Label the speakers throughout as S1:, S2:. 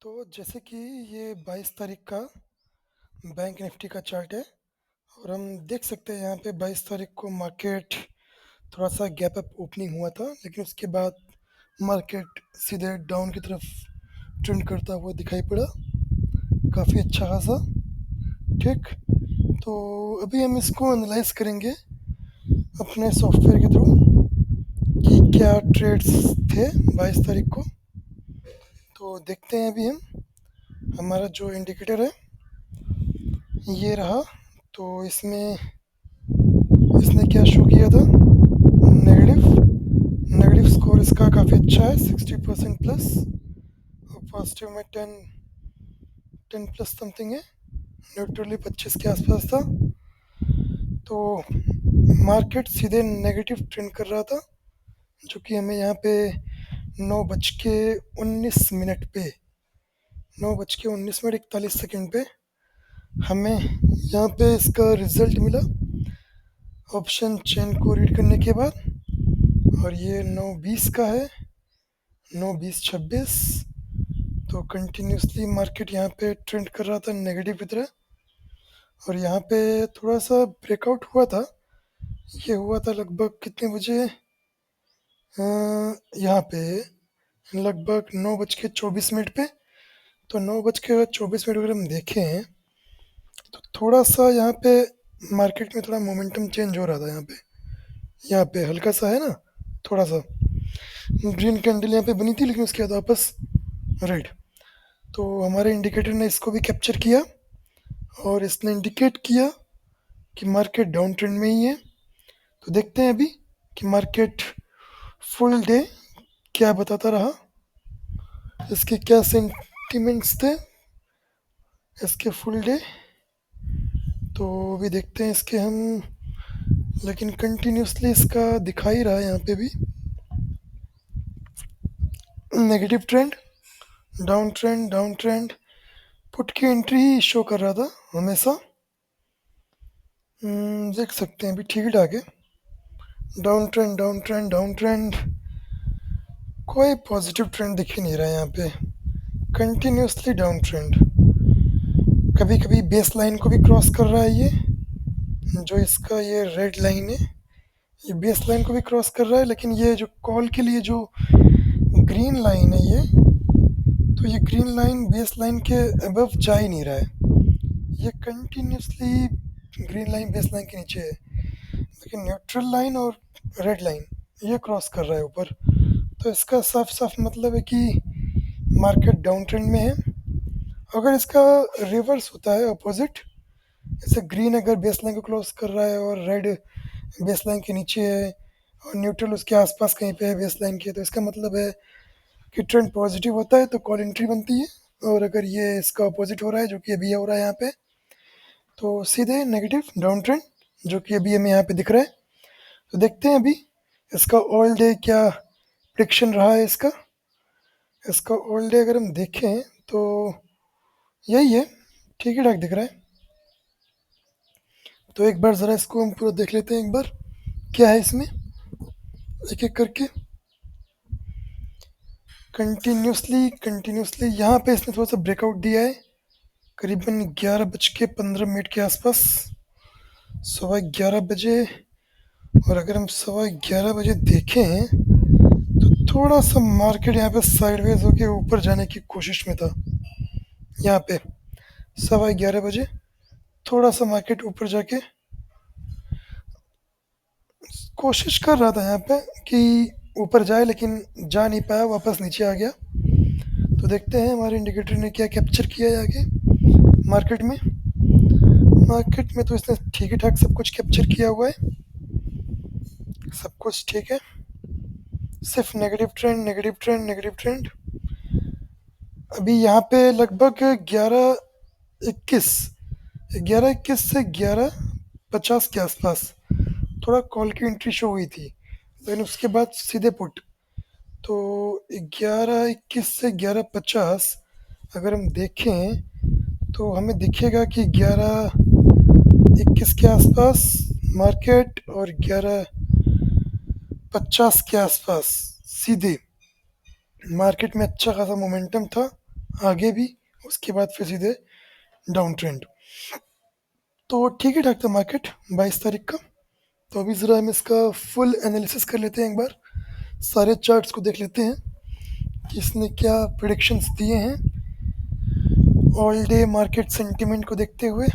S1: तो जैसे कि ये 22 तारीख का बैंक निफ्टी का चार्ट है और हम देख सकते हैं यहाँ पे 22 तारीख को मार्केट थोड़ा सा गैप अप ओपनिंग हुआ था, लेकिन उसके बाद मार्केट सीधे डाउन की तरफ ट्रेंड करता हुआ दिखाई पड़ा। काफ़ी अच्छा खासा। ठीक। तो अभी हम इसको एनालाइज करेंगे अपने सॉफ्टवेयर के थ्रू कि क्या ट्रेड्स थे 22 तारीख को। तो देखते हैं अभी हम हमारा जो इंडिकेटर है ये रहा। तो इसमें इसने क्या शो किया था? नेगेटिव। नेगेटिव स्कोर इसका काफ़ी अच्छा है, 60% प्लस, और पॉजिटिव में 10 प्लस समथिंग है। न्यूट्रली 25 के आसपास था। तो मार्केट सीधे नेगेटिव ट्रेंड कर रहा था, जो कि हमें यहाँ पे 9:19 पे 9:19 पे हमें यहाँ पे इसका रिजल्ट मिला ऑप्शन चेन को रीड करने के बाद। और ये 9:20 का है, 9:20-26। तो कंटिन्यूसली मार्केट यहाँ पे ट्रेंड कर रहा था नेगेटिव की तरह। और यहाँ पे थोड़ा सा ब्रेकआउट हुआ था। ये हुआ था लगभग कितने बजे? यहाँ पे लगभग 9:24 पे। तो 9:24 अगर हम देखें तो थोड़ा सा यहाँ पे मार्केट में थोड़ा मोमेंटम चेंज हो रहा था। यहाँ पे हल्का सा है ना, थोड़ा सा ग्रीन कैंडल यहाँ पे बनी थी, लेकिन उसके बाद वापस रेड। तो हमारे इंडिकेटर ने इसको भी कैप्चर किया और इसने इंडिकेट किया कि मार्केट डाउन ट्रेंड में ही है। तो देखते हैं अभी कि मार्केट फुल डे क्या बताता रहा, इसके क्या सेंटिमेंट्स थे इसके फुल डे। तो अभी देखते हैं इसके हम, लेकिन कंटिन्यूसली इसका दिखा ही रहा है यहाँ पे भी negative trend, down trend, down trend. Put की एंट्री शो कर रहा था हमेशा। देख सकते हैं अभी ठीक ठाक है। Down trend, down trend, down trend. कोई पॉजिटिव ट्रेंड दिख ही नहीं रहा है यहाँ पे। Continuously down trend. कभी कभी बेस लाइन को भी क्रॉस कर रहा है ये, जो इसका ये रेड लाइन है, ये बेस लाइन को भी क्रॉस कर रहा है। लेकिन ये जो कॉल के लिए जो ग्रीन लाइन है ये, तो ये ग्रीन लाइन बेस लाइन के अबव जा ही नहीं रहा है। ये continuously green line base line के नीचे है, लेकिन न्यूट्रल लाइन और रेड लाइन ये क्रॉस कर रहा है ऊपर। तो इसका साफ साफ मतलब है कि मार्केट डाउन ट्रेंड में है। अगर इसका रिवर्स होता है अपोजिट, जैसे ग्रीन अगर बेस लाइन को क्रॉस कर रहा है और रेड बेस लाइन के नीचे है और न्यूट्रल उसके आसपास कहीं पे है बेस लाइन के, तो इसका मतलब है कि ट्रेंड पॉजिटिव होता है तो कॉल एंट्री बनती है। और अगर ये इसका अपोजिट हो रहा है, जो कि अभी हो रहा है यहाँ पे, तो सीधे नेगेटिव डाउन ट्रेंड, जो कि अभी हमें यहाँ पे दिख रहा है। तो देखते हैं अभी इसका ऑल डे क्या प्रिडिक्शन रहा है इसका। इसका ऑल डे अगर हम देखें तो यही है, ठीक ही ठाक दिख रहा है। तो एक बार ज़रा इसको हम पूरा देख लेते हैं एक बार, क्या है इसमें, एक एक करके। कंटिन्यूसली यहाँ पे इसने थोड़ा सा ब्रेकआउट दिया है, करीबन 11:15 के आसपास, 11:15 बजे। और अगर हम 11:15 बजे देखें तो थोड़ा सा मार्केट यहाँ पे साइडवेज होके ऊपर जाने की कोशिश में था। यहाँ पे 11:15 बजे थोड़ा सा मार्केट ऊपर जाके कोशिश कर रहा था यहाँ पे कि ऊपर जाए, लेकिन जा नहीं पाया, वापस नीचे आ गया। तो देखते हैं हमारे इंडिकेटर ने क्या कैप्चर किया है आगे मार्केट में। मार्केट में तो इसने ठीक ही ठाक सब कुछ कैप्चर किया हुआ है, सब कुछ ठीक है। सिर्फ negative trend, negative trend, negative trend. अभी यहाँ पे लगभग 11:21, 11:21 से 11:50 के आसपास थोड़ा कॉल की एंट्री शो हुई थी, लेकिन उसके बाद सीधे पुट। तो 11:21 से 11:50 अगर हम देखें तो हमें दिखेगा कि 11:21 के आसपास मार्केट और 11:50 के आसपास सीधे मार्केट में अच्छा खासा मोमेंटम था आगे भी, उसके बाद फिर सीधे डाउन ट्रेंड। तो ठीक ही ठाक था मार्केट 22 तारीख का। तो अभी ज़रा हम इसका फुल एनालिसिस कर लेते हैं एक बार, सारे चार्ट्स को देख लेते हैं कि इसने क्या प्रिडिक्शंस दिए हैं ऑल डे मार्केट सेंटिमेंट को देखते हुए।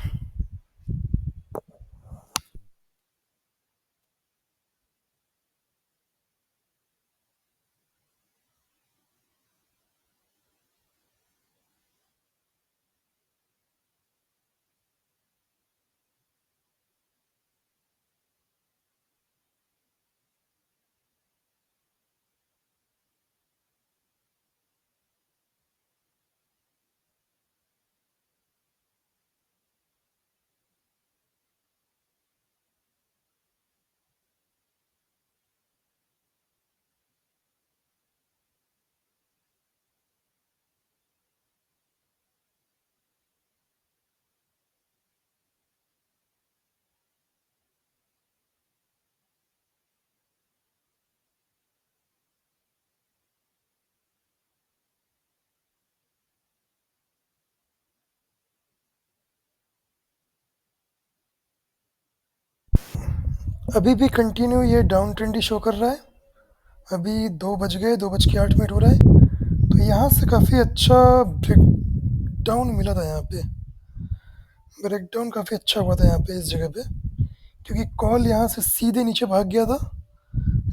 S1: अभी भी कंटिन्यू ये डाउन ट्रेंड ही शो कर रहा है। अभी 2 बज गए, 2:08 हो रहा है। तो यहाँ से काफ़ी अच्छा ब्रेक डाउन मिला था यहाँ पे। ब्रेक डाउन काफ़ी अच्छा हुआ था यहाँ पे इस जगह पे, क्योंकि कॉल यहाँ से सीधे नीचे भाग गया था,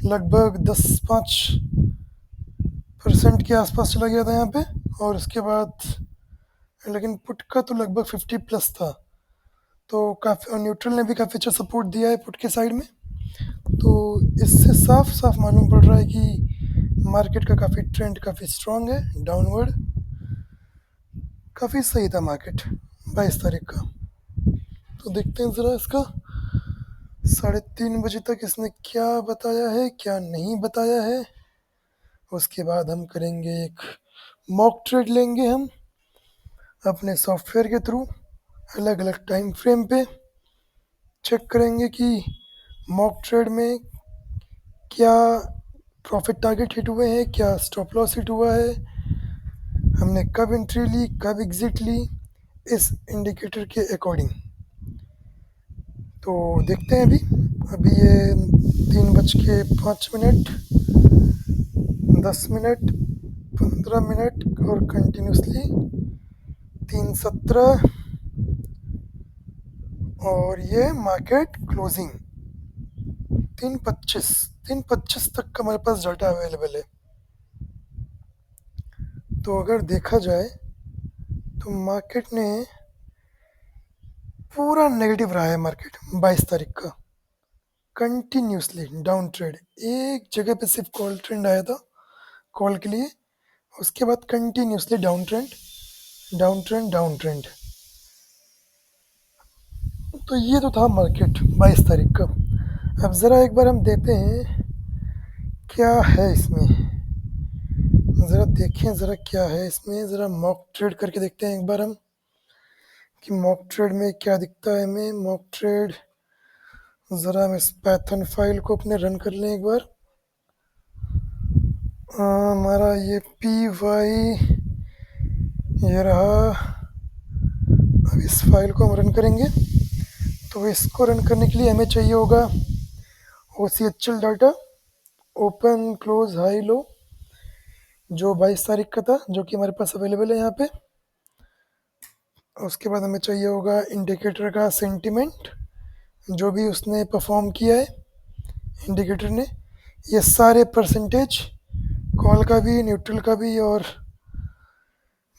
S1: लगभग 10-5% के आसपास चला गया था यहाँ पे। और उसके बाद लेकिन पुट का तो लगभग 50 प्लस था। तो काफ़ी न्यूट्रल ने भी काफ़ी अच्छा सपोर्ट दिया है पुट के साइड में। तो इससे साफ साफ मालूम पड़ रहा है कि मार्केट का काफ़ी ट्रेंड काफ़ी स्ट्रांग है डाउनवर्ड। काफ़ी सही था मार्केट 22 तारीख का। तो देखते हैं ज़रा इसका 3:30 बजे तक इसने क्या बताया है क्या नहीं बताया है। उसके बाद हम करेंगे एक मॉक ट्रेड, लेंगे हम अपने सॉफ्टवेयर के थ्रू अलग अलग टाइम फ्रेम पे। चेक करेंगे कि मॉक ट्रेड में क्या प्रॉफिट टारगेट हिट हुए हैं, क्या स्टॉप लॉस हिट हुआ है, हमने कब एंट्री ली कब एग्जिट ली, इस इंडिकेटर के अकॉर्डिंग। तो देखते हैं अभी। अभी ये 3:05, 10 मिनट, 15 मिनट और कंटिन्यूसली 3:17। और ये मार्केट क्लोजिंग 3:25, 3:25 तक का हमारे पास डाटा अवेलेबल है। तो अगर देखा जाए तो मार्केट ने पूरा नेगेटिव रहा है मार्केट 22 तारीख का, कंटिन्यूसली डाउन ट्रेड। एक जगह पे सिर्फ कॉल ट्रेंड आया था कॉल के लिए, उसके बाद continuously down trend, down trend, down trend. तो ये तो था मार्केट 22 तारीख का। अब ज़रा एक बार हम देते हैं क्या है इसमें, ज़रा देखें ज़रा क्या है इसमें। ज़रा मॉक ट्रेड करके देखते हैं एक बार हम कि मॉक ट्रेड में क्या दिखता है हमें। मॉक ट्रेड, ज़रा हम इस पैथन फाइल को अपने रन कर लें एक बार। हमारा ये पी ये रहा। अब इस फाइल को हम रन करेंगे। तो इसको रन करने के लिए हमें चाहिए होगा O C H L data, open close high low, जो 22 तारीख का था, जो कि हमारे पास अवेलेबल है यहाँ पे। उसके बाद हमें चाहिए होगा इंडिकेटर का सेंटिमेंट, जो भी उसने परफॉर्म किया है इंडिकेटर ने। ये सारे परसेंटेज, कॉल का भी, न्यूट्रल का भी और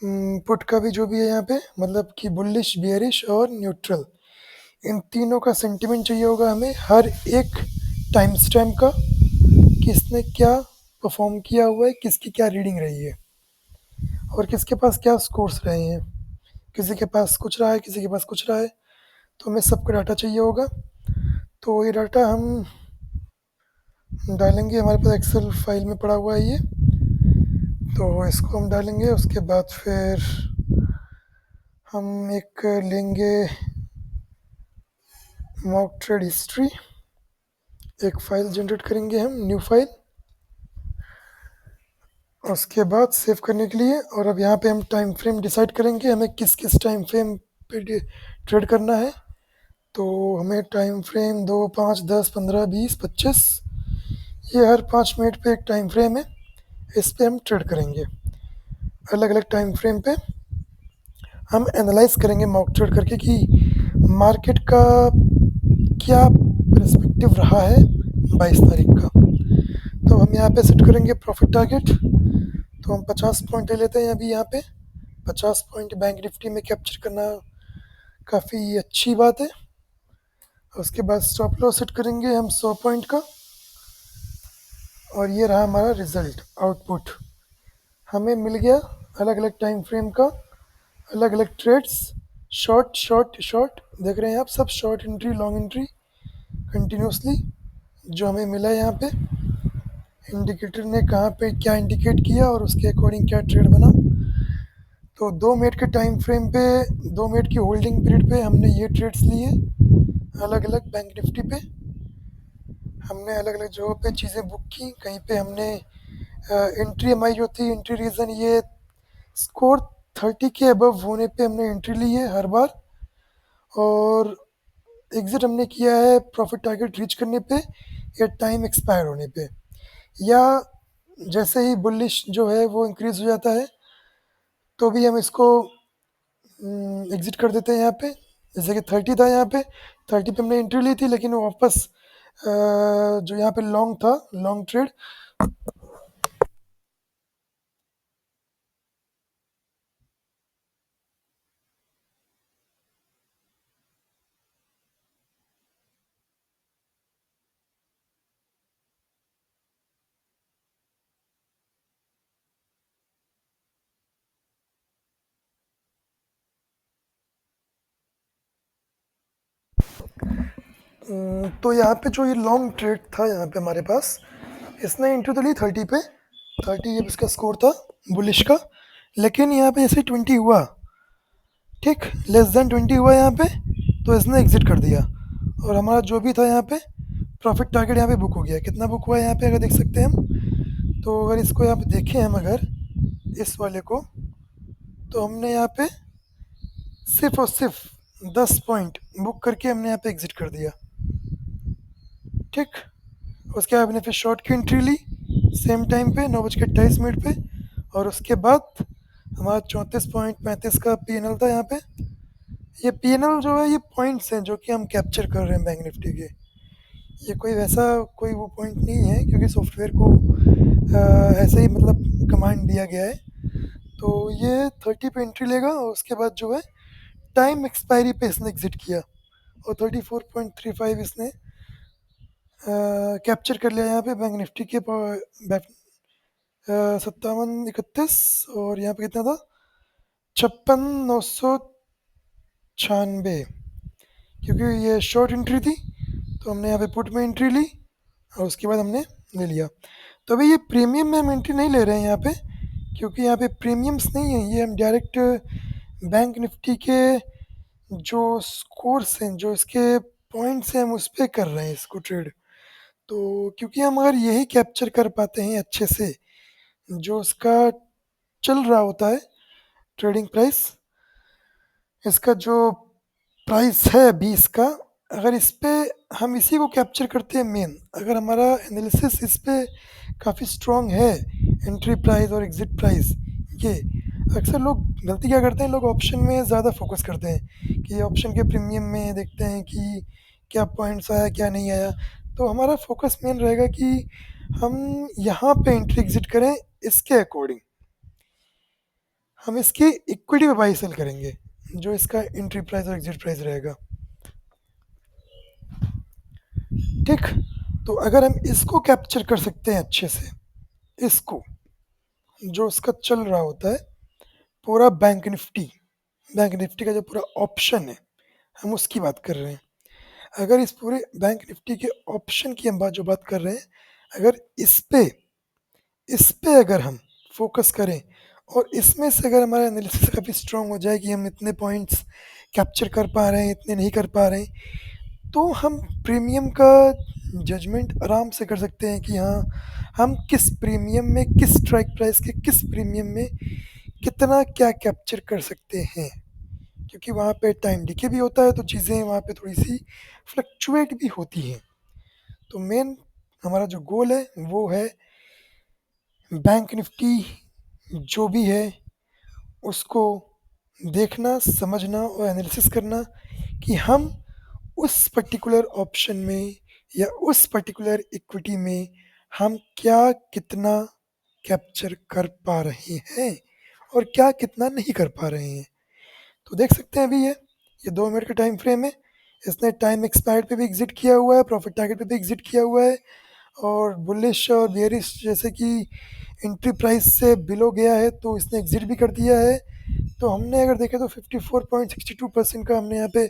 S1: पुट का भी, जो भी है यहाँ पे, मतलब कि बुलिश, बियरिश और न्यूट्रल, इन तीनों का सेंटिमेंट चाहिए होगा हमें हर एक टाइम स्टैम्प का, किसने क्या परफॉर्म किया हुआ है, किसकी क्या रीडिंग रही है और किसके पास क्या स्कोर्स रहे हैं। किसी के पास कुछ रहा है, किसी के पास कुछ रहा है। तो हमें सबका डाटा चाहिए होगा। तो ये डाटा हम डालेंगे, हमारे पास एक्सेल फाइल में पड़ा हुआ है ये। तो इसको हम डालेंगे। उसके बाद फिर हम एक लेंगे मॉक ट्रेड हिस्ट्री, एक फ़ाइल जनरेट करेंगे हम, न्यू फाइल। उसके बाद सेव करने के लिए, और अब यहाँ पे हम टाइम फ्रेम डिसाइड करेंगे हमें किस किस टाइम फ्रेम पे ट्रेड करना है। तो हमें टाइम फ्रेम 2, 5, 10, 15, 20, 25, ये हर 5 मिनट पे एक टाइम फ्रेम है, इस पे हम ट्रेड करेंगे। अलग अलग टाइम फ्रेम पे हम एनालाइज करेंगे मॉक ट्रेड करके कि मार्केट का क्या पर्सपेक्टिव रहा है 22 तारीख का। तो हम यहाँ पे सेट करेंगे प्रॉफिट टारगेट। तो हम 50 पॉइंट ले लेते हैं अभी यहाँ पे। 50 पॉइंट बैंक निफ्टी में कैप्चर करना काफ़ी अच्छी बात है। उसके बाद स्टॉप लॉस सेट करेंगे हम 100 पॉइंट का। और ये रहा हमारा रिजल्ट आउटपुट, हमें मिल गया अलग अलग टाइम फ्रेम का अलग अलग ट्रेड्स। शॉर्ट शॉर्ट शॉर्ट देख रहे हैं आप, सब short entry long entry continuously जो हमें मिला है यहाँ पे। इंडिकेटर ने कहाँ पे क्या इंडिकेट किया और उसके अकॉर्डिंग क्या ट्रेड बना। तो 2 मिनट के टाइम फ्रेम पे 2 मिनट की होल्डिंग पीरियड पे हमने ये ट्रेड्स लिए अलग अलग बैंक निफ्टी पे। हमने अलग अलग जगहों पे चीज़ें बुक की। कहीं पे हमने एंट्री हमारी जो थी, एंट्री रीज़न ये स्कोर 30 के अबव होने पे हमने एंट्री ली है हर बार। और एग्ज़िट हमने किया है प्रॉफिट टारगेट रीच करने पे या टाइम एक्सपायर होने पे, या जैसे ही बुलिश जो है वो इंक्रीज़ हो जाता है तो भी हम इसको एग्ज़िट कर देते हैं यहाँ पे। जैसे कि 30 था, यहाँ पे 30 पे हमने एंट्री ली थी, लेकिन वो वापस जो यहाँ पे लॉन्ग था, लॉन्ग ट्रेड, तो यहाँ पे जो ये लॉन्ग ट्रेड था यहाँ पे हमारे पास, इसने एंट्री तो ली 30 पे, 30 ये इसका स्कोर था बुलिश का। लेकिन यहाँ पे जैसे 20 हुआ, ठीक, लेस देन 20 हुआ यहाँ पे, तो इसने एग्ज़िट कर दिया और हमारा जो भी था यहाँ पे प्रॉफिट टारगेट यहाँ पे बुक हो गया। कितना बुक हुआ है यहाँ पे अगर देख सकते हैं हम। तो अगर इसको यहाँ पे देखें हम, अगर इस वाले को, तो हमने यहाँ पे सिर्फ और सिर्फ 10 पॉइंट बुक करके हमने यहाँ पे एग्ज़िट कर दिया, ठीक। उसके बाद हमने फिर शॉर्ट की एंट्री ली सेम टाइम पे 9:28 पे। और उसके बाद हमारा 34.35 का पीएनएल था यहाँ पे। ये पीएनएल जो है ये पॉइंट्स हैं जो कि हम कैप्चर कर रहे हैं बैंक निफ्टी के। ये कोई वैसा कोई वो पॉइंट नहीं है, क्योंकि सॉफ्टवेयर को ऐसे ही मतलब कमांड दिया गया है। तो ये 30 पे एंट्री लेगा और उसके बाद जो है टाइम एक्सपायरी पे इसने एग्जिट किया और 34.35 इसने कैप्चर कर लिया यहाँ पे बैंक निफ्टी के 5731। और यहाँ पे कितना था, 56,996, क्योंकि ये शॉर्ट एंट्री थी तो हमने यहाँ पे पुट में एंट्री ली और उसके बाद हमने ले लिया। तो अभी ये प्रीमियम में हम एंट्री नहीं ले रहे हैं यहाँ पे, क्योंकि यहाँ पे प्रीमियम्स नहीं है, ये हम डायरेक्ट बैंक निफ्टी के जो स्कोर्स हैं, जो इसके पॉइंट्स हैं, हम उस पर कर रहे हैं इसको ट्रेड। तो क्योंकि हम अगर यही कैप्चर कर पाते हैं अच्छे से जो उसका चल रहा होता है ट्रेडिंग प्राइस, इसका जो प्राइस है 20 का, अगर इस पे हम इसी को कैप्चर करते हैं मेन, अगर हमारा एनालिसिस इस पे काफ़ी स्ट्रॉन्ग है, एंट्री प्राइस और एग्ज़िट प्राइस, ये अक्सर लोग गलती क्या करते हैं, लोग ऑप्शन में ज़्यादा फोकस करते हैं कि ऑप्शन के प्रीमियम में देखते हैं कि क्या पॉइंट्स आया क्या नहीं आया। तो हमारा फोकस मेन रहेगा कि हम यहाँ पे एंट्री एग्ज़िट करें, इसके अकॉर्डिंग हम इसकी इक्विटी पे बाई सेल करेंगे जो इसका एंट्री प्राइस और एग्जिट प्राइस रहेगा, ठीक। तो अगर हम इसको कैप्चर कर सकते हैं अच्छे से, इसको जो इसका चल रहा होता है पूरा बैंक निफ्टी का जो पूरा ऑप्शन है, हम उसकी बात कर रहे हैं। अगर इस पूरे बैंक निफ्टी के ऑप्शन की हम जो बात कर रहे हैं, अगर इस पे अगर हम फोकस करें और इसमें से अगर हमारा एनालिसिस काफ़ी स्ट्रांग हो जाए कि हम इतने पॉइंट्स कैप्चर कर पा रहे हैं, इतने नहीं कर पा रहे हैं, तो हम प्रीमियम का जजमेंट आराम से कर सकते हैं कि हाँ, हम किस प्रीमियम में, किस स्ट्राइक प्राइस के किस प्रीमियम में कितना क्या कैप्चर कर सकते हैं। क्योंकि वहाँ पे टाइम डिके भी होता है, तो चीज़ें वहाँ पे थोड़ी सी फ्लक्चुएट भी होती हैं। तो मेन हमारा जो गोल है वो है बैंक निफ्टी जो भी है उसको देखना, समझना और एनालिसिस करना कि हम उस पर्टिकुलर ऑप्शन में या उस पर्टिकुलर इक्विटी में हम क्या कितना कैप्चर कर पा रहे हैं और क्या कितना नहीं कर पा रहे हैं। तो देख सकते हैं अभी ये 2 मिनट का टाइम फ्रेम है। इसने टाइम एक्सपायर्ड पे भी एग्जिट किया हुआ है, प्रॉफिट टारगेट पे भी एग्जिट किया हुआ है, और बुलिश और बेयरिश जैसे कि एंट्री प्राइस से बिलो गया है तो इसने एग्जिट भी कर दिया है। तो हमने अगर देखें तो 54.62% का हमने यहाँ पे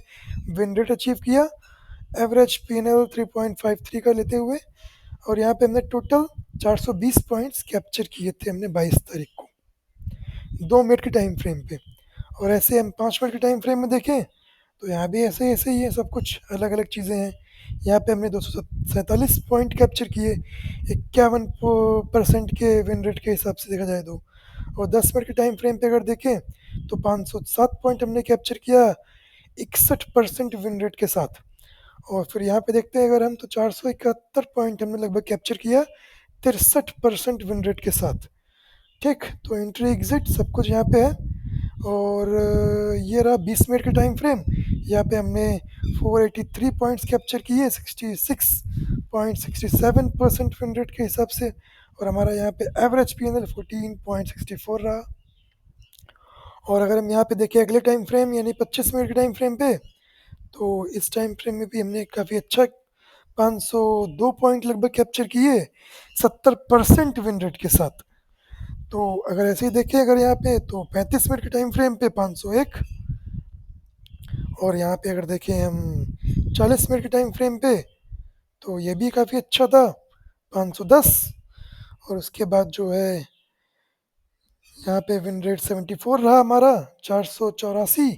S1: विन रेट अचीव किया, एवरेज पीएनएल 3.53 का लेते हुए, और यहाँ पे हमने टोटल 420 पॉइंट्स कैप्चर किए थे हमने 22 तारीख को 2 मिनट के टाइम फ्रेम पे। और ऐसे हम 5 मिनट के टाइम फ्रेम में देखें तो यहाँ भी ऐसे ऐसे ही है, सब कुछ अलग अलग चीज़ें हैं। यहाँ पे हमने 247 पॉइंट कैप्चर किए 51% के विन रेट के हिसाब से देखा जाए तो। और 10 मिनट के टाइम फ्रेम पे अगर देखें तो 507 पॉइंट हमने कैप्चर किया 61% विन रेट के साथ। और फिर यहाँ पे देखते हैं अगर हम तो 471 पॉइंट हमने लगभग कैप्चर किया 63% विन रेट के साथ। ठीक, तो एंट्री एग्जिट सब कुछ यहाँ पे है। और ये रहा 20 मिनट का टाइम फ्रेम। यहाँ पे हमने 483 पॉइंट्स कैप्चर किए 66.67% विन रेट के हिसाब से, और हमारा यहाँ पे एवरेज पीएनएल 14.64 रहा। और अगर हम यहाँ पे देखें अगले टाइम फ्रेम यानी 25 मिनट के टाइम फ्रेम पे, तो इस टाइम फ्रेम में भी हमने काफ़ी अच्छा 502 पॉइंट लगभग कैप्चर किए 70% विन रेट के साथ। तो अगर ऐसे ही देखें अगर यहाँ पे तो 35 मिनट के टाइम फ्रेम पे 501, और यहाँ पे अगर देखें हम 40 मिनट के टाइम फ्रेम पे तो ये भी काफ़ी अच्छा था 510। और उसके बाद जो है यहाँ पे विन रेट 74 रहा हमारा, 484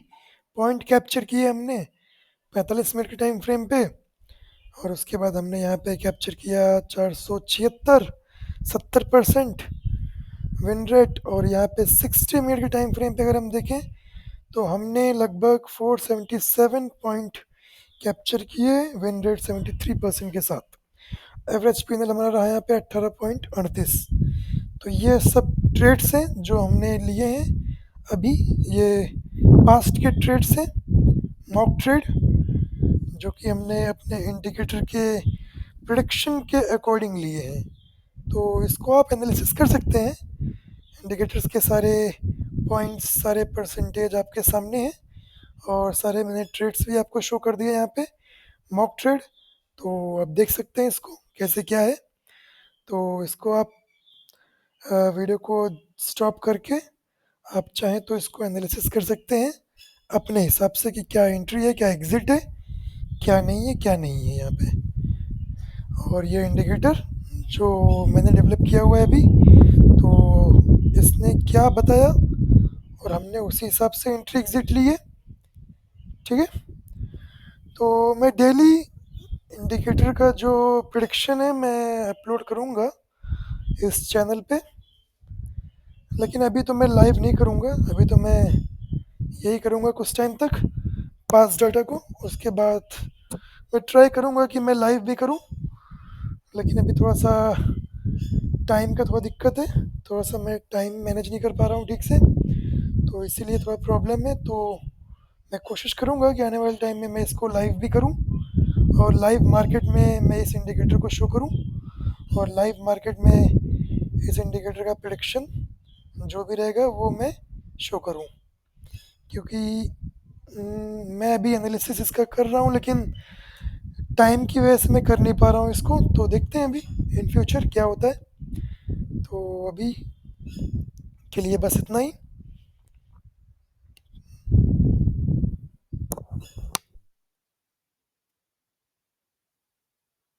S1: पॉइंट कैप्चर किए हमने 45 मिनट के टाइम फ्रेम पे। और उसके बाद हमने यहाँ पे कैप्चर किया 476, 70% विन रेट। और यहाँ पे 60 मिनट के टाइम फ्रेम पे अगर हम देखें तो हमने लगभग 477 पॉइंट कैप्चर किए विन रेट 73% के साथ। एवरेज पीएनएल हमारा रहा यहाँ पे 18.38। तो ये सब ट्रेड्स हैं जो हमने लिए हैं अभी, ये पास्ट के ट्रेड्स हैं, मॉक ट्रेड, जो कि हमने अपने इंडिकेटर के प्रिडिक्शन के अकॉर्डिंग लिए हैं। तो इसको आप एनालिसिस कर सकते हैं, इंडिकेटर्स के सारे पॉइंट्स, सारे परसेंटेज आपके सामने हैं, और सारे मैंने ट्रेड्स भी आपको शो कर दिए यहाँ पे मॉक ट्रेड। तो आप देख सकते हैं इसको कैसे क्या है। तो इसको आप वीडियो को स्टॉप करके आप चाहें तो इसको एनालिसिस कर सकते हैं अपने हिसाब से कि क्या एंट्री है, क्या एग्जिट है, क्या नहीं है, क्या नहीं है यहाँ पे। और ये इंडिकेटर जो मैंने डेवलप किया हुआ है अभी, तो इसने क्या बताया और हमने उसी हिसाब से एंट्री एग्जिट ली है। ठीक है, तो मैं डेली इंडिकेटर का जो प्रिडिक्शन है मैं अपलोड करूँगा इस चैनल पे, लेकिन अभी तो मैं लाइव नहीं करूँगा, अभी तो मैं यही करूँगा कुछ टाइम तक पास डाटा को। उसके बाद मैं ट्राई करूँगा कि मैं लाइव भी करूँ, लेकिन अभी थोड़ा सा टाइम का थोड़ा दिक्कत है, थोड़ा सा मैं टाइम मैनेज नहीं कर पा रहा हूँ ठीक से, तो इसीलिए थोड़ा प्रॉब्लम है। तो मैं कोशिश करूँगा कि आने वाले टाइम में मैं इसको लाइव भी करूँ, और लाइव मार्केट में मैं इस इंडिकेटर को शो करूँ, और लाइव मार्केट में इस इंडिकेटर का प्रेडिक्शन जो भी रहेगा वो मैं शो करूँ। क्योंकि मैं अभी एनालिसिस इसका कर रहा हूँ, लेकिन टाइम की वजह से मैं कर नहीं पा रहा हूँ इसको। तो देखते हैं अभी इन फ्यूचर क्या होता है। तो अभी के लिए बस इतना ही।